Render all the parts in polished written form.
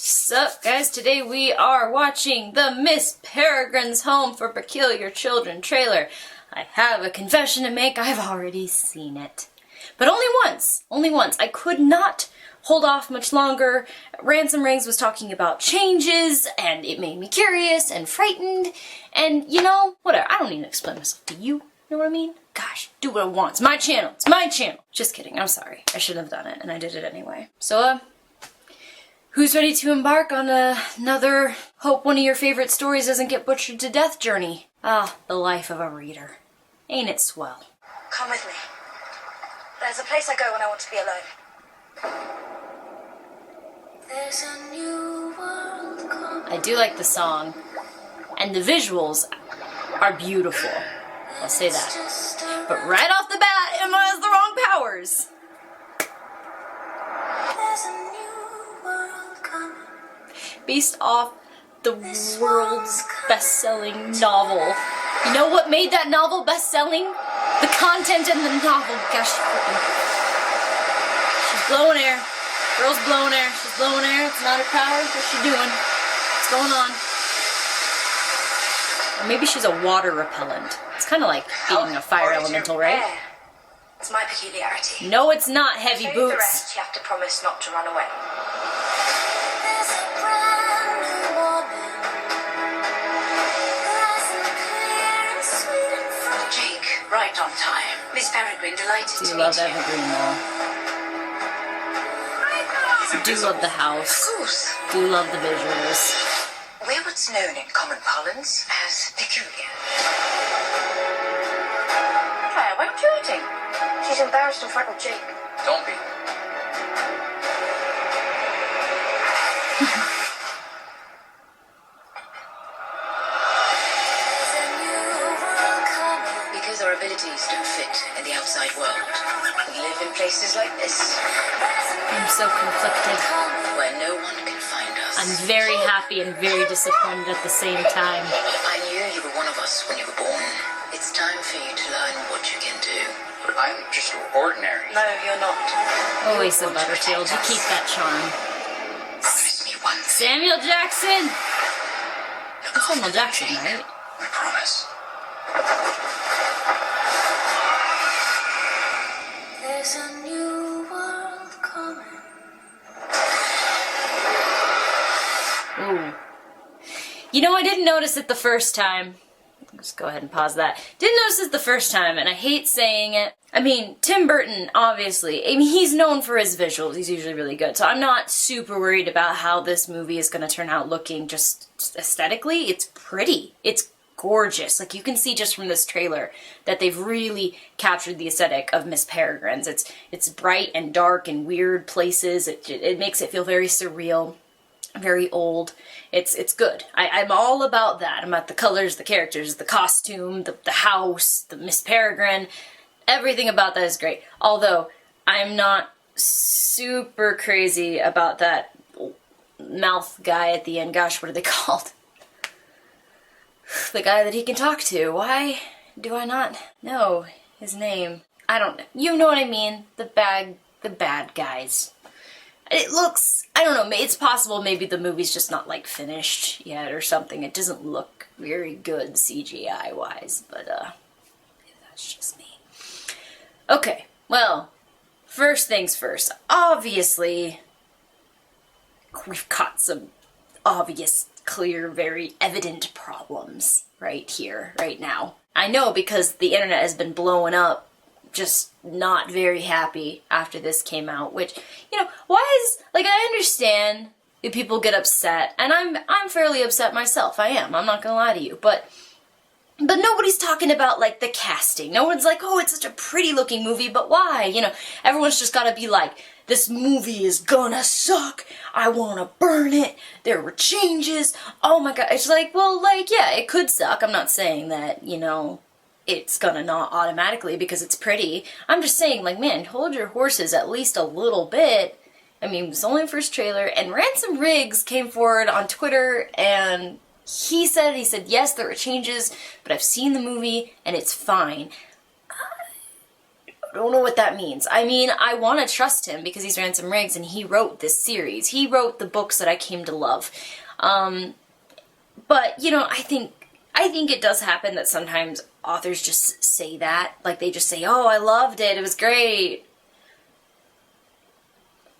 Sup guys, today we are watching the Miss Peregrine's Home for Peculiar Children trailer. I have a confession to make, I've already seen it. But only once. I could not hold off much longer. Ransom Riggs was talking about changes, and it made me curious and frightened, and you know, whatever, I don't need to explain myself to you. You know what I mean? Gosh, do what I want. It's my channel. It's my channel. Just kidding. I'm sorry. I shouldn't have done it, and I did it anyway. So, who's ready to embark on another hope one of your favorite stories doesn't get butchered to death journey? Ah, the life of a reader. Ain't it swell? Come with me. There's a place I go when I want to be alone. There's a new world coming. I do like the song, and the visuals are beautiful. I'll say that. But right off the bat, Emma has the wrong powers. There's a new world coming. Based off the world's best-selling novel. You know what made that novel best-selling? The content in the novel. Gosh, she's blowing air. Girl's blowing air. She's blowing air. It's not her power. What's she doing? What's going on? Or maybe she's a water repellent. It's kind of like being a fire elemental, right? It's my peculiarity. No, it's not, heavy To boots. the rest, you have to promise not to run away. Jake, right on time. Miss Peregrine, delighted to Do meet love you. Evergreen though. Do love the house. Of course. Do love the visuals. We're what's known in common parlance as peculiar. Claire, why aren't you eating? She's embarrassed in front of Jake. Don't be. Because our abilities don't fit in the outside world. We live in places like this, I'm so conflicted. where no one can find us. I'm very happy and very disappointed at the same time. I knew you were one of us when you were born. It's time for you to learn what you can do. But I'm just ordinary. No, you're not. Oh, Lisa Butterfield, you keep that charm. Promise me one thing. Samuel Jackson! Look That's Samuel after Jackson, Jake. right? I promise. There's a new world coming. Ooh. You know, I didn't notice it the first time. Just go ahead and pause that. Didn't notice it the first time, and I hate saying it. I mean, Tim Burton, obviously, I mean, he's known for his visuals. He's usually really good. So I'm not super worried about how this movie is going to turn out looking just aesthetically. It's pretty. It's gorgeous. Like, you can see just from this trailer that they've really captured the aesthetic of Miss Peregrine's. It's bright and dark and weird places. It makes it feel very surreal. Very old. It's good. I'm all about that. I'm about the colors, the characters, the costume, the house, the Miss Peregrine. Everything about that is great. Although, I'm not super crazy about that mouth guy at the end. Gosh, what are they called? The guy that he can talk to. Why do I not know his name? I don't know. You know what I mean. The bad guys. It looks, I don't know, it's possible maybe the movie's just not, like, finished yet or something. It doesn't look very good CGI-wise, but, that's just me. Okay, well, first things first. Obviously, we've got some obvious, clear, very evident problems right here, right now. I know because the internet has been blowing up, just not very happy after this came out, which, you know, why is, like, I understand if people get upset, and I'm fairly upset myself, I am, I'm not gonna lie to you, but nobody's talking about, like, the casting. No one's like, oh, it's such a pretty looking movie, but why? You know, everyone's just gotta be like, this movie is gonna suck, I wanna burn it, there were changes, oh my god, it's like, well, like, yeah, it could suck, I'm not saying that, you know, it's gonna not automatically because it's pretty. I'm just saying, like, man, hold your horses at least a little bit. I mean, it was only the first trailer, and Ransom Riggs came forward on Twitter, and he said, yes, there were changes, but I've seen the movie, and it's fine. don't know what that means. I mean, I want to trust him because he's Ransom Riggs and he wrote this series. He wrote the books that I came to love. But, you know, I think it does happen that sometimes authors just say that. Like, they just say, oh, I loved it, it was great.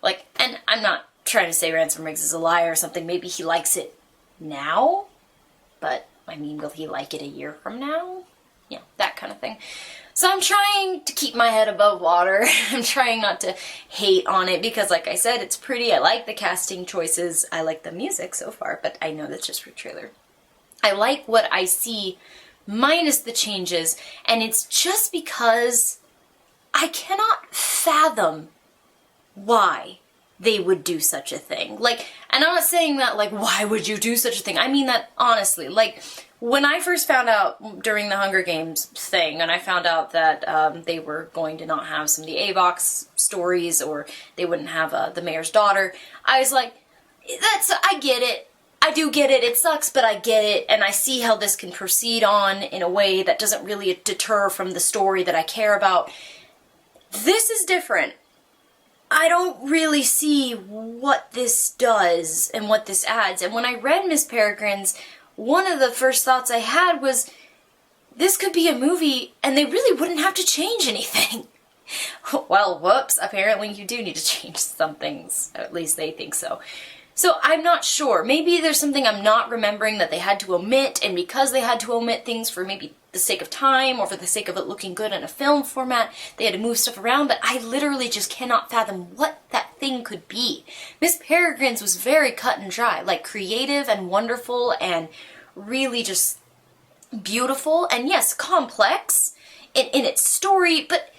Like, and I'm not trying to say Ransom Riggs is a liar or something. Maybe he likes it now, but, I mean, will he like it a year from now? Yeah, that kind of thing. So I'm trying to keep my head above water. I'm trying not to hate on it because, like I said, it's pretty. I like the casting choices. I like the music so far, but I know that's just for trailer. I like what I see minus the changes, and it's just because I cannot fathom why they would do such a thing. Like, and I'm not saying that, like, why would you do such a thing? I mean that honestly. Like, when I first found out during the Hunger Games thing, and I found out that they were going to not have some of the Avox stories, or they wouldn't have the mayor's daughter, I was like, I get it. I do get it. It sucks, but I get it, and I see how this can proceed on in a way that doesn't really deter from the story that I care about. This is different. I don't really see what this does and what this adds. And when I read Miss Peregrine's, one of the first thoughts I had was, this could be a movie and they really wouldn't have to change anything. Well, whoops, apparently you do need to change some things. At least they think so. So I'm not sure. Maybe there's something I'm not remembering that they had to omit, and because they had to omit things for maybe the sake of time or for the sake of it looking good in a film format, they had to move stuff around, but I literally just cannot fathom what that thing could be. Miss Peregrine's was very cut and dry, like creative and wonderful and really just beautiful, and yes, complex in its story, but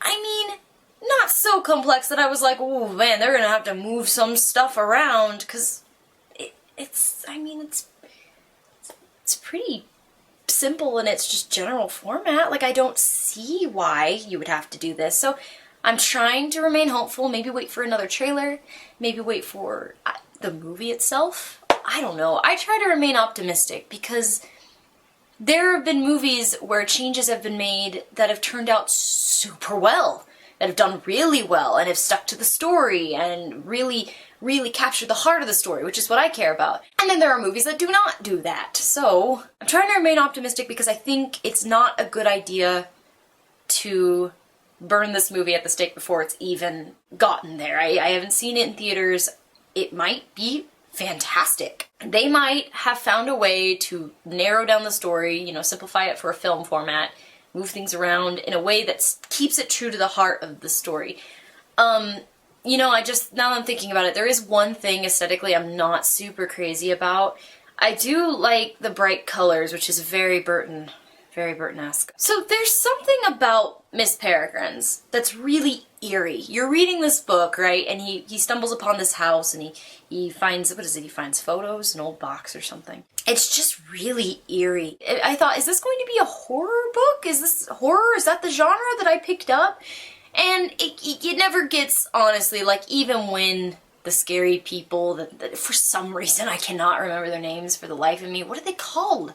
I mean, not so complex that I was like, oh man, they're gonna have to move some stuff around, because it's pretty simple and it's just general format. Like, I don't see why you would have to do this. So I'm trying to remain hopeful, maybe wait for another trailer, maybe wait for the movie itself. I don't know. I try to remain optimistic because there have been movies where changes have been made that have turned out super well, that have done really well and have stuck to the story and really captured the heart of the story, which is what I care about. And then there are movies that do not do that. So I'm trying to remain optimistic because I think it's not a good idea to burn this movie at the stake before it's even gotten there. I haven't seen it in theaters. It might be fantastic. They might have found a way to narrow down the story, you know, simplify it for a film format, move things around in a way that keeps it true to the heart of the story. You know, now that I'm thinking about it, there is one thing aesthetically I'm not super crazy about. I do like the bright colors, which is very Burton-esque. So there's something about Miss Peregrine's that's really eerie. You're reading this book, right, and he stumbles upon this house and he finds, what is it, he finds photos, an old box or something. It's just really eerie. I thought, is this going to be a horror book? Is this horror? Is that the genre that I picked up? And it never gets, honestly, like, even when the scary people, that for some reason I cannot remember their names for the life of me. What are they called?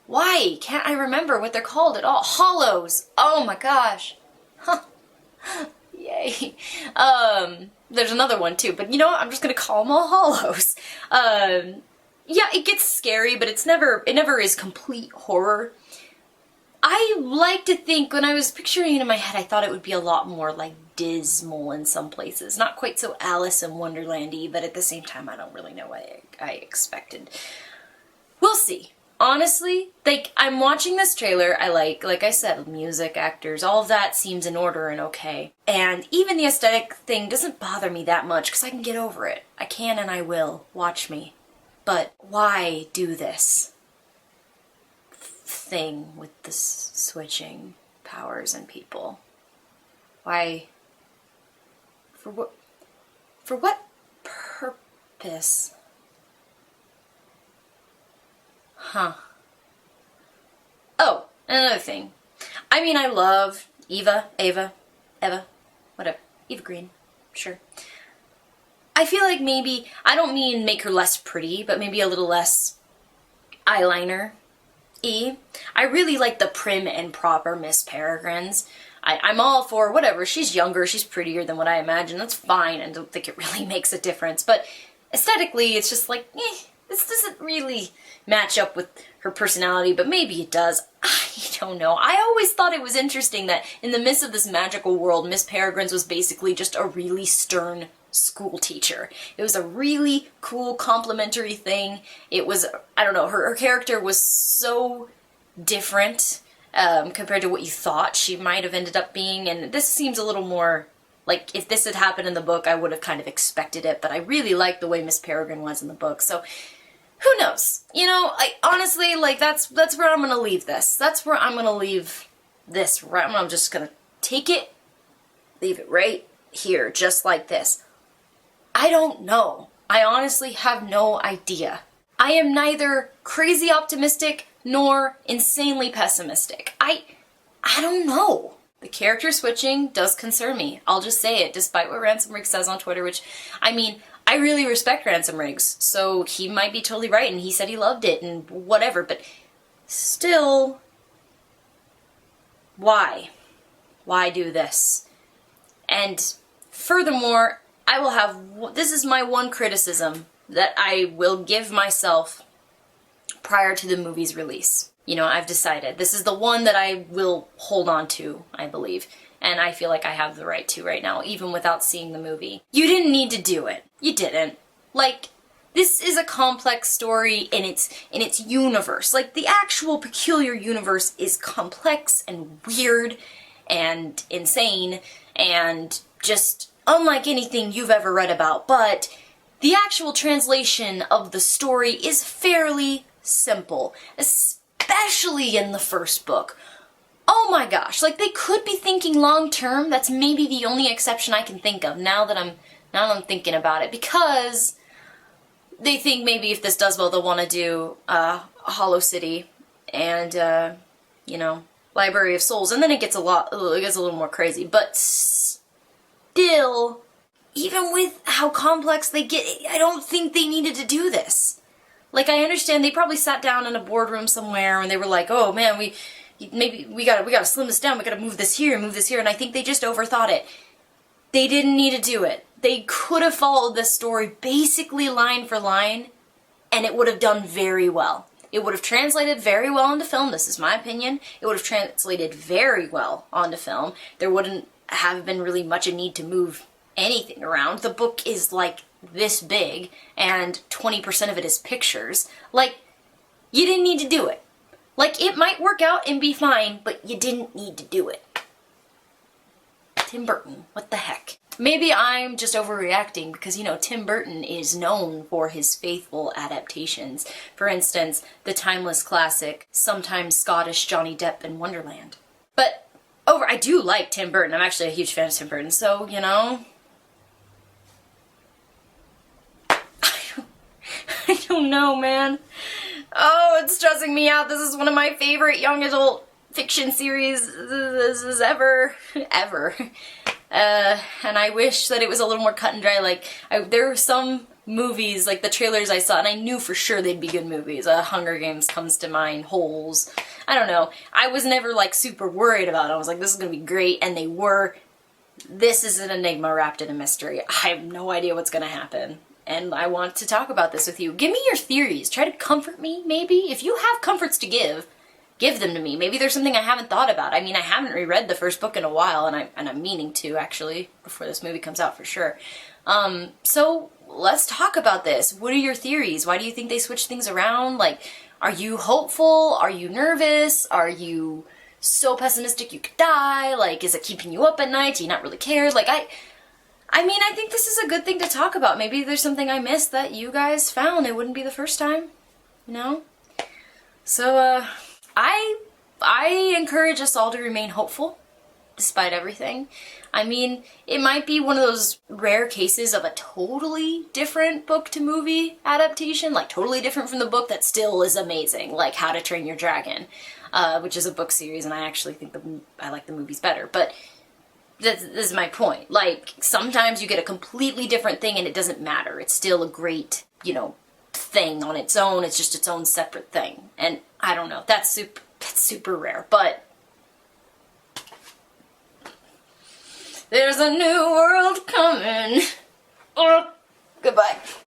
Why can't I remember what they're called at all? Hollows! Oh my gosh! Huh. Yay. There's another one too, but you know what? I'm just gonna call them all Hollows. Yeah, it gets scary, but it never is complete horror. I like to think, when I was picturing it in my head, I thought it would be a lot more, like, dismal in some places. Not quite so Alice in Wonderland-y, but at the same time, I don't really know what I expected. We'll see. Honestly, like, I'm watching this trailer, I like I said, music, actors, all of that seems in order and okay. And even the aesthetic thing doesn't bother me that much, because I can get over it. I can and I will. Watch me. But why do this thing with the switching powers and people? Why? For what purpose? Huh. Oh, another thing. I mean, I love Eva, whatever. Eva Green, sure. I feel like maybe, I don't mean make her less pretty, but maybe a little less eyeliner-y. I really like the prim and proper Miss Peregrine's. I'm all for whatever. She's younger, she's prettier than what I imagine. That's fine. I don't think it really makes a difference. But aesthetically, it's just like, this doesn't really match up with her personality, but maybe it does. I don't know. I always thought it was interesting that in the midst of this magical world, Miss Peregrine's was basically just a really stern school teacher. It was a really cool complimentary thing. It was, I don't know, her character was so different compared to what you thought she might have ended up being, and this seems a little more like if this had happened in the book, I would have kind of expected it, but I really like the way Miss Peregrine was in the book, so who knows? You know, I honestly, like, that's where I'm gonna leave this. That's where I'm gonna leave this. Right, I'm just gonna take it, leave it right here, just like this. I don't know. I honestly have no idea. I am neither crazy optimistic nor insanely pessimistic. I don't know. The character switching does concern me. I'll just say it, despite what Ransom Riggs says on Twitter, which, I mean, I really respect Ransom Riggs, so he might be totally right, and he said he loved it, and whatever, but still, why? Why do this? And furthermore, I will have, this is my one criticism that I will give myself prior to the movie's release. You know, I've decided. This is the one that I will hold on to, I believe. And I feel like I have the right to right now, even without seeing the movie. You didn't need to do it. You didn't. Like, this is a complex story in its universe. Like, the actual peculiar universe is complex and weird and insane and just unlike anything you've ever read about. But the actual translation of the story is fairly simple, especially in the first book. Oh my gosh, like they could be thinking long term. That's maybe the only exception I can think of now that I'm thinking about it, because they think maybe if this does well, they'll want to do Hollow City and you know, Library of Souls, and then it gets a little more crazy. But still, even with how complex they get, I don't think they needed to do this. Like, I understand they probably sat down in a boardroom somewhere and they were like, oh man, we gotta slim this down, we gotta move this here, and I think they just overthought it. They didn't need to do it. They could have followed this story basically line for line, and it would have done very well. It would have translated very well into film, this is my opinion. It would have translated very well onto film. There wouldn't have been really much a need to move anything around. The book is like this big, and 20% of it is pictures. Like, you didn't need to do it. Like, it might work out and be fine, but you didn't need to do it. Tim Burton, what the heck? Maybe I'm just overreacting because, you know, Tim Burton is known for his faithful adaptations. For instance, the timeless classic, sometimes Scottish Johnny Depp in Wonderland. But I do like Tim Burton. I'm actually a huge fan of Tim Burton, so, you know, I don't know, man. Oh, it's stressing me out. This is one of my favorite young adult fiction series ever. And I wish that it was a little more cut and dry. Like, there were some movies, like the trailers I saw, and I knew for sure they'd be good movies. Hunger Games comes to mind, Holes. I don't know. I was never, like, super worried about it. I was like, this is gonna be great, and they were. This is an enigma wrapped in a mystery. I have no idea what's gonna happen. And I want to talk about this with you. Give me your theories. Try to comfort me, maybe. If you have comforts to give them to me. Maybe there's something I haven't thought about. I mean, I haven't reread the first book in a while, and I'm meaning to, actually, before this movie comes out for sure. So let's talk about this. What are your theories? Why do you think they switch things around? Like, are you hopeful? Are you nervous? Are you so pessimistic you could die? Like, is it keeping you up at night? Do you not really care? Like, I mean, I think this is a good thing to talk about. Maybe there's something I missed that you guys found. It wouldn't be the first time, you know? So, I encourage us all to remain hopeful, despite everything. I mean, it might be one of those rare cases of a totally different book to movie adaptation, like totally different from the book that still is amazing, like How to Train Your Dragon, which is a book series, and I actually think I like the movies better, but this is my point. Like, sometimes you get a completely different thing and it doesn't matter. It's still a great, you know, thing on its own. It's just its own separate thing. And I don't know. That's super rare. But There's a new world coming. Goodbye.